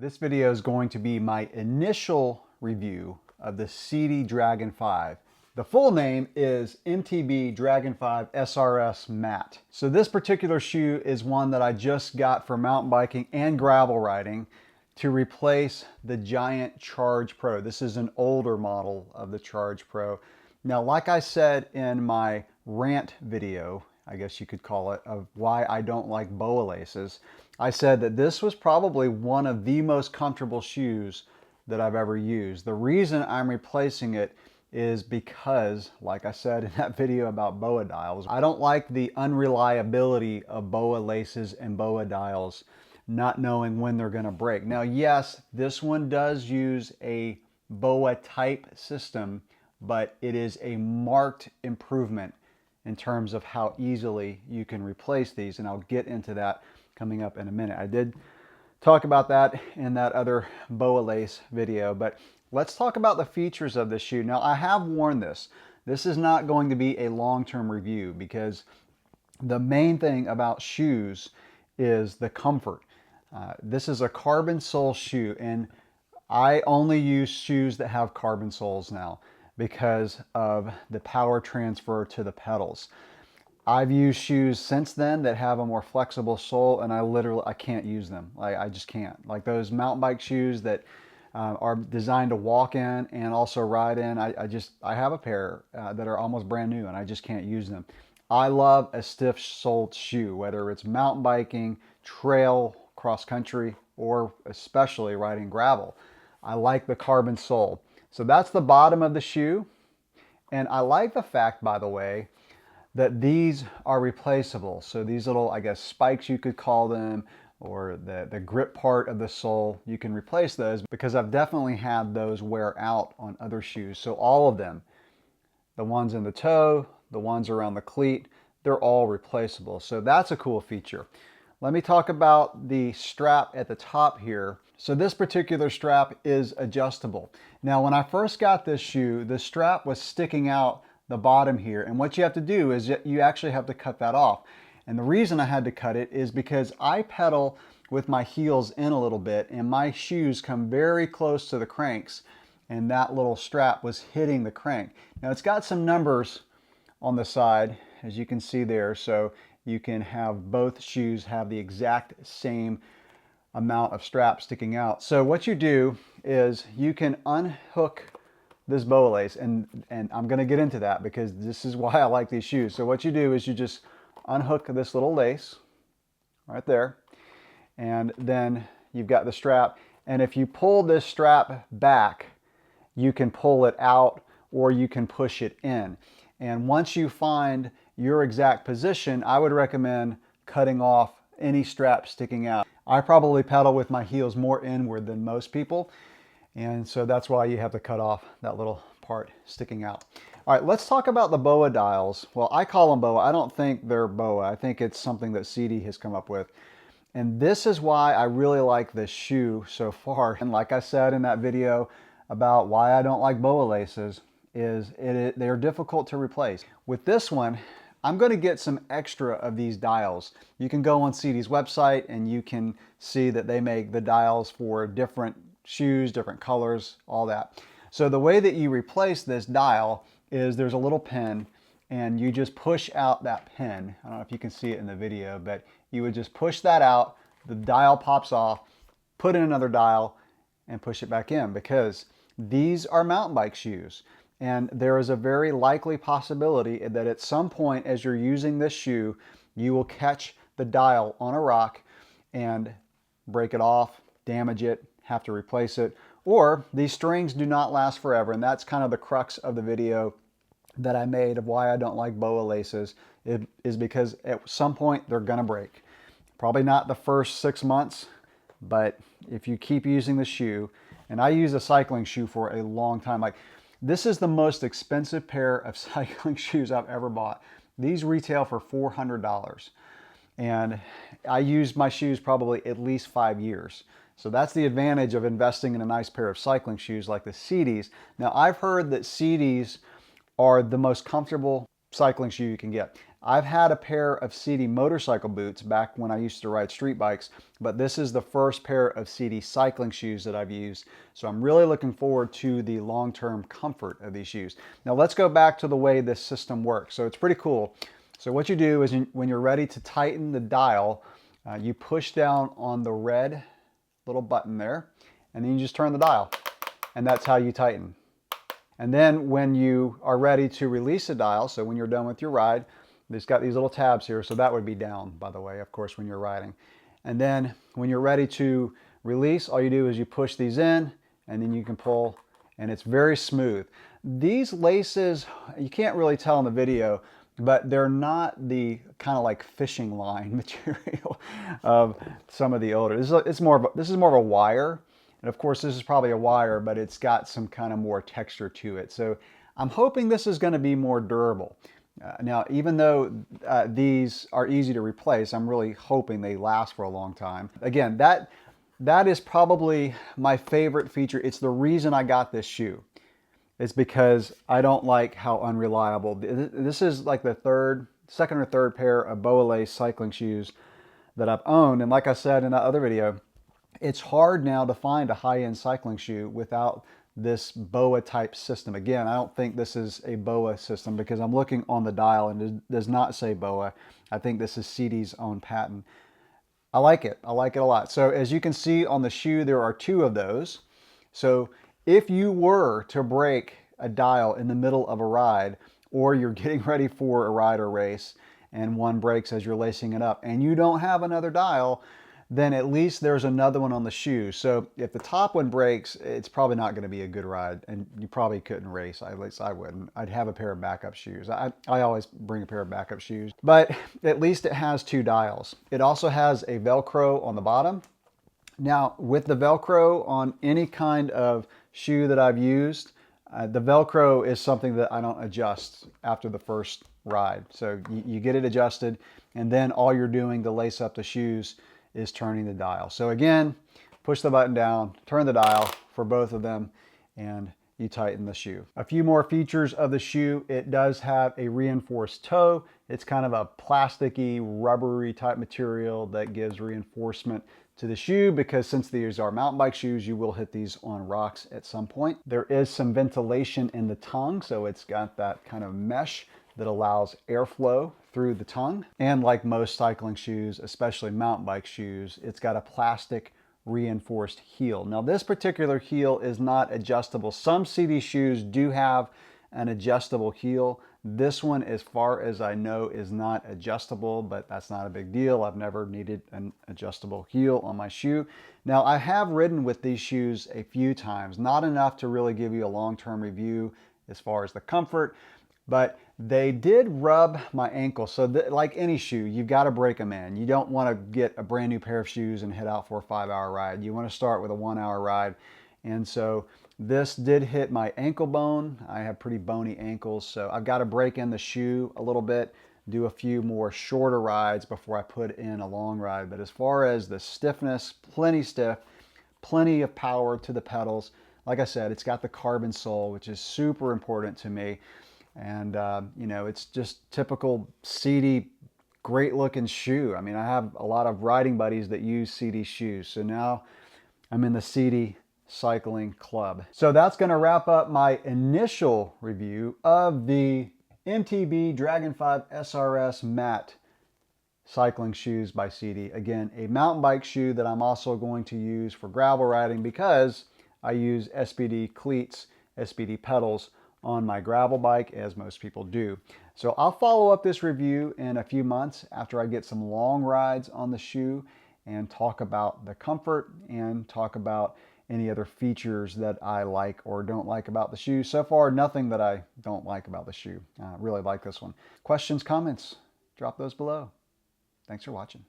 This video is going to be my initial review of the Sidi Dragon 5. The full name is MTB Dragon 5 SRS Matte. So this particular shoe is one that I just got for mountain biking and gravel riding to replace the Giant Charge Pro. This is an older model of the Charge Pro. Now, like I said in my rant video, I guess you could call it, of why I don't like BOA laces, I said that this was probably one of the most comfortable shoes that I've ever used. The reason I'm replacing it is because, like I said in that video about BOA dials, I don't like the unreliability of BOA laces and BOA dials, not knowing when they're going to break. Now, yes, this one does use a BOA type system, but it is a marked improvement in terms of how easily you can replace these, and I'll get into that coming up in a minute. I did talk about that in that other BOA lace video, but let's talk about the features of this shoe. Now, I have worn this. This is not going to be a long-term review because the main thing about shoes is the comfort. This is a carbon sole shoe, and I only use shoes that have carbon soles now because of the power transfer to the pedals. I've used shoes since then that have a more flexible sole, and I can't use them. I just can't. Like those mountain bike shoes that are designed to walk in and also ride in. I have a pair that are almost brand new, and I just can't use them. I love a stiff-soled shoe, whether it's mountain biking, trail, cross country, or especially riding gravel. I like the carbon sole. So that's the bottom of the shoe. And I like the fact, by the way, that these are replaceable. So these little, I guess, spikes you could call them, or the grip part of the sole, you can replace those because I've definitely had those wear out on other shoes. So all of them, the ones in the toe, the ones around the cleat, they're all replaceable. So that's a cool feature. Let me talk about the strap at the top here. So this particular strap is adjustable. Now, when I first got this shoe, the strap was sticking out the bottom here, and what you have to do is you actually have to cut that off. And the reason I had to cut it is because I pedal with my heels in a little bit, and my shoes come very close to the cranks, and that little strap was hitting the crank. Now, it's got some numbers on the side, as you can see there, so you can have both shoes have the exact same amount of strap sticking out. So what you do is you can unhook this BOA lace, and I'm going to get into that because this is why I like these shoes. So what you do is you just unhook this little lace right there, and then you've got the strap, and if you pull this strap back, you can pull it out or you can push it in. And once you find your exact position, I would recommend cutting off any strap sticking out. I probably pedal with my heels more inward than most people, and so that's why you have to cut off that little part sticking out. All right, let's talk about the BOA dials. Well, I call them BOA. I don't think they're BOA. I think it's something that Sidi has come up with. And this is why I really like this shoe so far. And like I said in that video about why I don't like BOA laces, they're difficult to replace. With this one, I'm going to get some extra of these dials. You can go on Sidi's website and you can see that they make the dials for different shoes, different colors, all that. So the way that you replace this dial is there's a little pin, and you just push out that pin. I don't know if you can see it in the video, but you would just push that out, the dial pops off, put in another dial, and push it back in, because these are mountain bike shoes. And there is a very likely possibility that at some point as you're using this shoe, you will catch the dial on a rock and break it off, damage it, have to replace it. Or these strings do not last forever, and that's kind of the crux of the video that I made of why I don't like BOA laces. It is because at some point they're gonna break. Probably not the first 6 months, but if you keep using the shoe, and I use a cycling shoe for a long time, like this is the most expensive pair of cycling shoes I've ever bought. These retail for $400, and I used my shoes probably at least 5 years. So that's the advantage of investing in a nice pair of cycling shoes like the Sidis. Now, I've heard that Sidis are the most comfortable cycling shoe you can get. I've had a pair of Sidi motorcycle boots back when I used to ride street bikes, but this is the first pair of Sidi cycling shoes that I've used. So I'm really looking forward to the long-term comfort of these shoes. Now let's go back to the way this system works. So it's pretty cool. So what you do is when you're ready to tighten the dial, you push down on the red little button there, and then you just turn the dial, and that's how you tighten. And then when you are ready to release the dial, so when you're done with your ride, it's got these little tabs here, so that would be down, by the way, of course, when you're riding. And then when you're ready to release, all you do is you push these in, and then you can pull, and it's very smooth. These laces, you can't really tell in the video, but they're not the kind of like fishing line material of some of the older. This is more of a wire. And of course, this is probably a wire, but it's got some kind of more texture to it. So I'm hoping this is going to be more durable. Now, even though these are easy to replace, I'm really hoping they last for a long time. Again, that is probably my favorite feature. It's the reason I got this shoe. It's because I don't like how unreliable. This is like the second or third pair of BOA lace cycling shoes that I've owned. And like I said in that other video, it's hard now to find a high-end cycling shoe without this BOA type system. Again, I don't think this is a BOA system because I'm looking on the dial and it does not say BOA. I think this is Sidi's own patent. I like it. I like it a lot. So as you can see on the shoe, there are two of those. So if you were to break a dial in the middle of a ride, or you're getting ready for a ride or race and one breaks as you're lacing it up and you don't have another dial, then at least there's another one on the shoe. So if the top one breaks, it's probably not going to be a good ride, and you probably couldn't race. At least I wouldn't. I'd have a pair of backup shoes. I always bring a pair of backup shoes, but at least it has two dials. It also has a Velcro on the bottom. Now, with the Velcro on any kind of shoe that I've used, the Velcro is something that I don't adjust after the first ride. So you get it adjusted, and then all you're doing to lace up the shoes is turning the dial. So again, push the button down, turn the dial for both of them, and you tighten the shoe. A few more features of the shoe. It does have a reinforced toe. It's kind of a plasticky, rubbery type material that gives reinforcement to the shoe, because since these are mountain bike shoes, you will hit these on rocks at some point. There is some ventilation in the tongue, so it's got that kind of mesh that allows airflow through the tongue. And like most cycling shoes, especially mountain bike shoes, it's got a plastic reinforced heel. Now this particular heel is not adjustable. Some Sidi shoes do have an adjustable heel. This one, as far as I know, is not adjustable, but that's not a big deal. I've never needed an adjustable heel on my shoe. Now I have ridden with these shoes a few times, not enough to really give you a long-term review as far as the comfort, but they did rub my ankle. So like any shoe, you've got to break them in. You don't want to get a brand new pair of shoes and head out for a 5-hour ride. You want to start with a 1-hour ride. And so this did hit my ankle bone. I have pretty bony ankles, so I've got to break in the shoe a little bit, do a few more shorter rides before I put in a long ride. But as far as the stiffness, plenty stiff, plenty of power to the pedals. Like I said, it's got the carbon sole, which is super important to me. And, you know, it's just typical Sidi, great looking shoe. I mean, I have a lot of riding buddies that use Sidi shoes. So now I'm in the Sidi cycling club. So that's going to wrap up my initial review of the MTB Dragon 5 SRS matte cycling shoes by Sidi. Again, a mountain bike shoe that I'm also going to use for gravel riding because I use SPD cleats, SPD pedals on my gravel bike, as most people do. So I'll follow up this review in a few months after I get some long rides on the shoe and talk about the comfort and talk about any other features that I like or don't like about the shoe. So far, nothing that I don't like about the shoe. I really like this one. Questions, comments, drop those below. Thanks for watching.